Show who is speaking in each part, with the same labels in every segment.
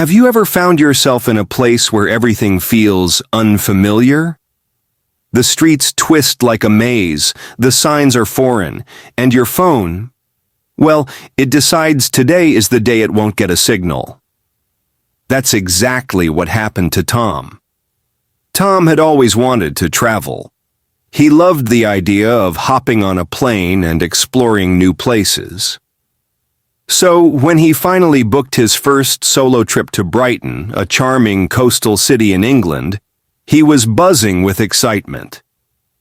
Speaker 1: Have you ever found yourself in a place where everything feels unfamiliar? The streets twist like a maze, the signs are foreign, and your phone, well, it decides today is the day it won't get a signal. That's exactly what happened to Tom. Tom had always wanted to travel. He loved the idea of hopping on a plane and exploring new places. So, when he finally booked his first solo trip to Brighton, a charming coastal city in England, he was buzzing with excitement.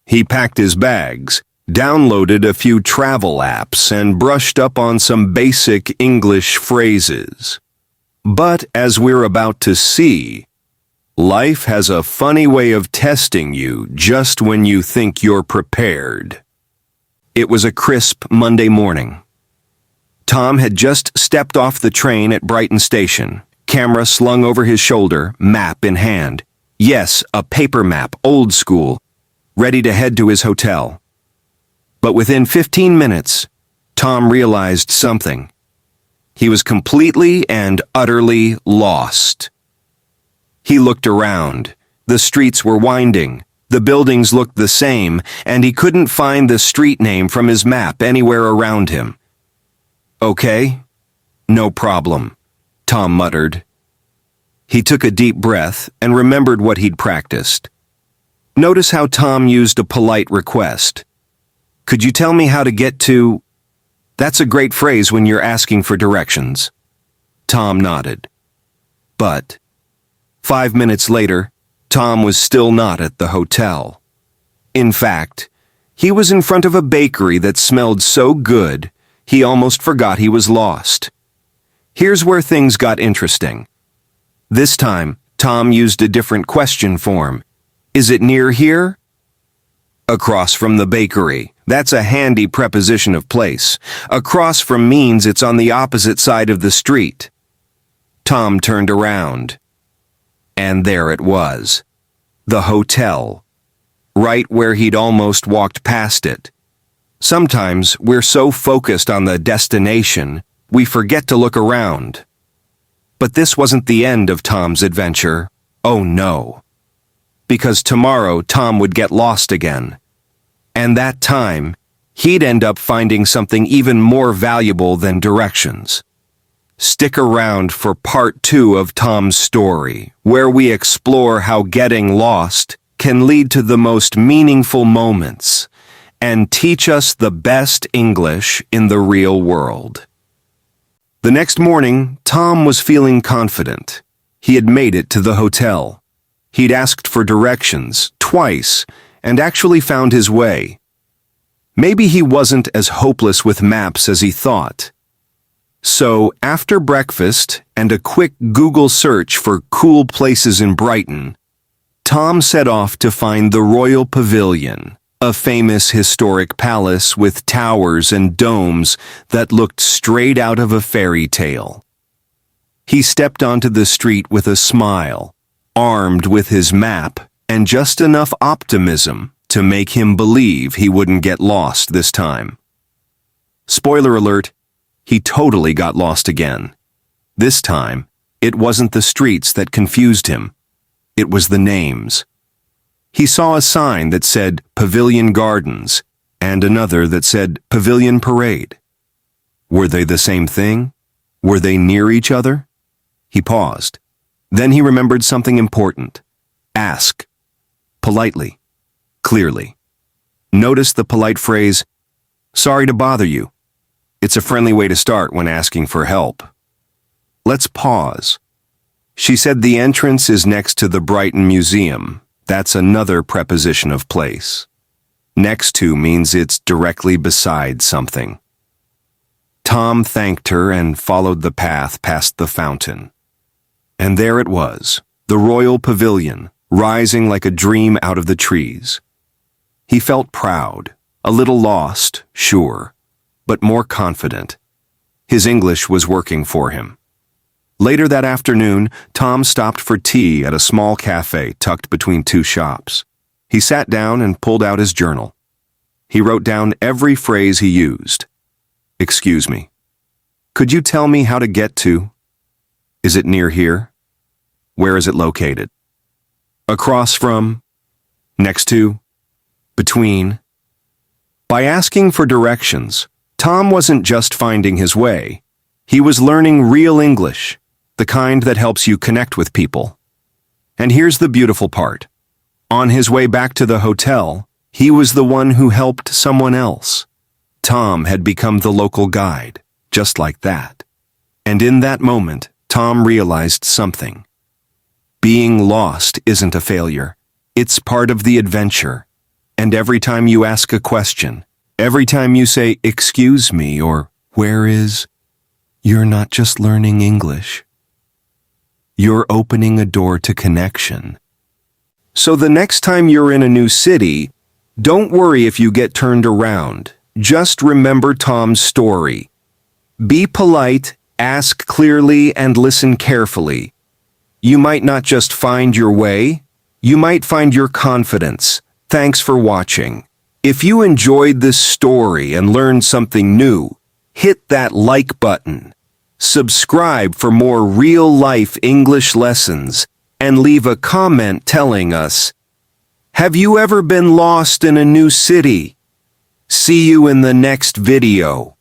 Speaker 1: He packed his bags, downloaded a few travel apps, and brushed up on some basic English phrases. But as we're about to see, life has a funny way of testing you just when you think you're prepared. It was a crisp Monday morning. Tom had just stepped off the train at Brighton station, camera slung over his shoulder, map in hand. Yes, a paper map, old school, ready to head to his hotel. But within 15 minutes, Tom realized something. He was completely and utterly lost. He looked around. The streets were winding. The buildings looked the same, and he couldn't find the street name from his map anywhere around him. Okay, no problem, Tom muttered. He took a deep breath and remembered what he'd practiced. Notice how Tom used a polite request. Could you tell me how to get to... That's a great phrase when you're asking for directions. Tom nodded. But 5 minutes later, Tom was still not at the hotel. In fact, he was in front of a bakery that smelled so good, he almost forgot he was lost. Here's where things got interesting. This time, Tom used a different question form. Is it near here? Across from the bakery. That's a handy preposition of place. Across from means it's on the opposite side of the street. Tom turned around. And there it was. The hotel. Right where he'd almost walked past it. Sometimes we're so focused on the destination, we forget to look around. But this wasn't the end of Tom's adventure. Oh no. Because tomorrow Tom would get lost again. And that time, he'd end up finding something even more valuable than directions. Stick around for part 2 of Tom's story, where we explore how getting lost can lead to the most meaningful moments and teach us the best English in the real world. The next morning, Tom was feeling confident. He had made it to the hotel. He'd asked for directions twice and actually found his way. Maybe he wasn't as hopeless with maps as he thought. So, after breakfast and a quick Google search for cool places in Brighton, Tom set off to find the Royal Pavilion, a famous historic palace with towers and domes that looked straight out of a fairy tale. He stepped onto the street with a smile, armed with his map and just enough optimism to make him believe he wouldn't get lost this time. Spoiler alert, he totally got lost again. This time, it wasn't the streets that confused him. It was the names. He saw a sign that said Pavilion Gardens and another that said Pavilion Parade. Were they the same thing? Were they near each other? He paused. Then he remembered something important. Ask. Politely. Clearly. Notice the polite phrase, "Sorry to bother you." It's a friendly way to start when asking for help. Let's pause. She said the entrance is next to the Brighton Museum. That's another preposition of place. Next to means it's directly beside something. Tom thanked her and followed the path past the fountain. And there it was, the Royal Pavilion, rising like a dream out of the trees. He felt proud, a little lost, sure, but more confident. His English was working for him. Later that afternoon, Tom stopped for tea at a small cafe tucked between 2 shops. He sat down and pulled out his journal. He wrote down every phrase he used. Excuse me. Could you tell me how to get to? Is it near here? Where is it located? Across from? Next to? Between? By asking for directions, Tom wasn't just finding his way. He was learning real English, the kind that helps you connect with people. And here's the beautiful part. On his way back to the hotel, he was the one who helped someone else. Tom had become the local guide, just like that. And in that moment, Tom realized something. Being lost isn't a failure. It's part of the adventure. And every time you ask a question, every time you say, "Excuse me," or "Where is," you're not just learning English. You're opening a door to connection. So the next time you're in a new city, don't worry if you get turned around. Just remember Tom's story. Be polite, ask clearly, and listen carefully. You might not just find your way, you might find your confidence. Thanks for watching. If you enjoyed this story and learned something new, hit that like button. Subscribe for more real-life English lessons and leave a comment telling us, have you ever been lost in a new city? See you in the next video.